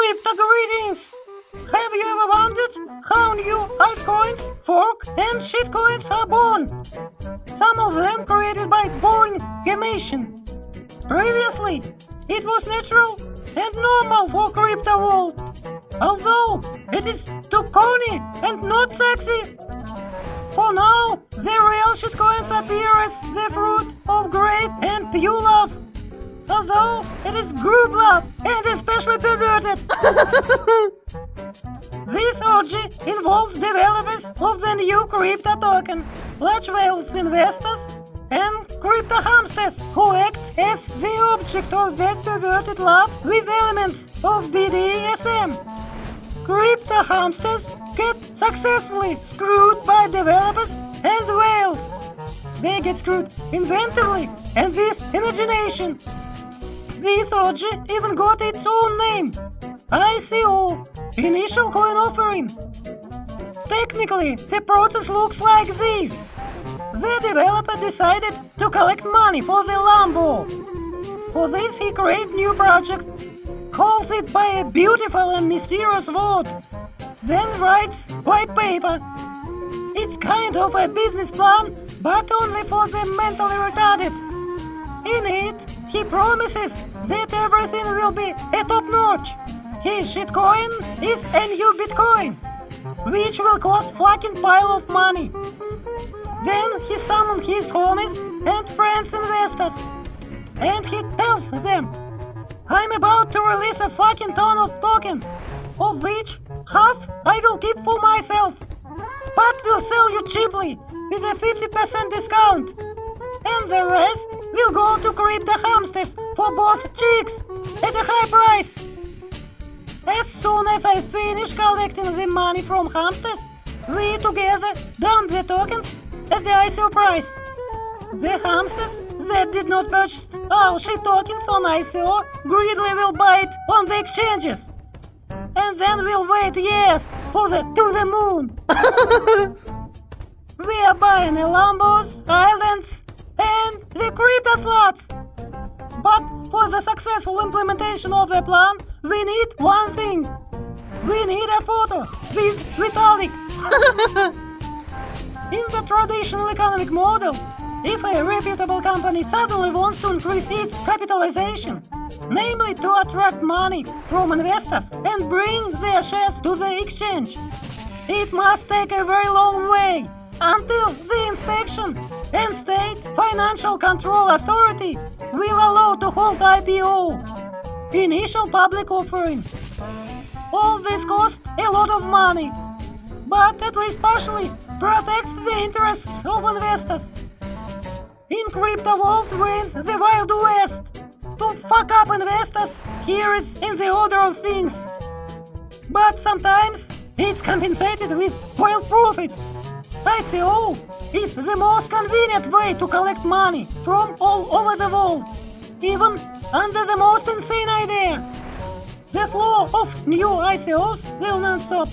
Crypto greetings! Have you ever wondered how new altcoins, fork, and shitcoins are born? Some of them created by boring gamation. Previously, it was natural and normal for Cryptoworld, although it is too corny and not sexy. For now, the real shitcoins appear as the fruit of great and pure love, although it is group love and especially perverted. This orgy involves developers of the new crypto token, large whales investors, and crypto hamsters who act as the object of that perverted love with elements of BDSM. Crypto hamsters get successfully screwed by developers and whales. They get screwed inventively and with imagination. This orgy even got its own name, ICO, Initial Coin Offering. Technically, the process looks like this. The developer decided to collect money for the Lambo. For this he created new project, calls it by a beautiful and mysterious word, then writes white paper. It's kind of a business plan, but only for the mentally retarded. In it, he promises that everything will be a top-notch. His shitcoin is a new Bitcoin, which will cost fucking pile of money. Then he summons his homies and friends investors, and he tells them, I'm about to release a fucking ton of tokens, of which half I will keep for myself, but will sell you cheaply with a 50% discount, and the rest will go to crypto hamsters for both chicks at a high price. As soon as I finish collecting the money from hamsters, we together dump the tokens at the ICO price. The hamsters that did not purchase our shit tokens on ICO greedily will buy it on the exchanges. And then we'll wait years for the to the moon. We are buying the Lambos, islands, and the crypto slots. But for the successful implementation of the plan, we need one thing. We need a photo with Vitalik. In the traditional economic model, if a reputable company suddenly wants to increase its capitalization, namely to attract money from investors and bring their shares to the exchange, it must take a very long way until the inspection and state financial control authority will allow to hold IPO, initial public offering. All this costs a lot of money, but at least partially protects the interests of investors. In Cryptoworld reigns the Wild West. To fuck up investors here is in the order of things. But sometimes it's compensated with wild profits. ICO is the most convenient way to collect money from all over the world, even under the most insane idea. The flow of new ICOs will not stop.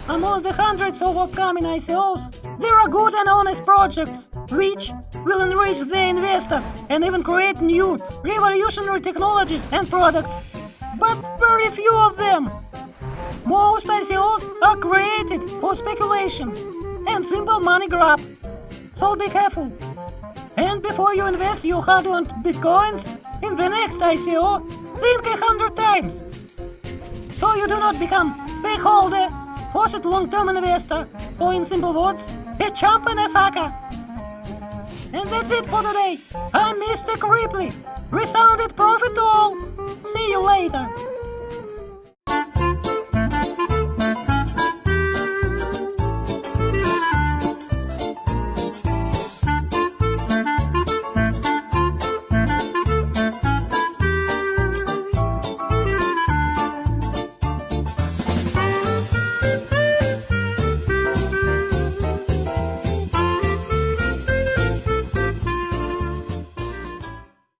Among the hundreds of upcoming ICOs, there are good and honest projects, which will enrich the investors and even create new revolutionary technologies and products. But very few of them. Most ICOs are created for speculation and simple money grab. So be careful. And before you invest your hard-earned bitcoins in the next ICO, think 100 times. So you do not become a holder, forced long-term investor, or in simple words, a chump and a sucker. And that's it for today. I'm Mr.Cryply. Resounded profit to all. See you later.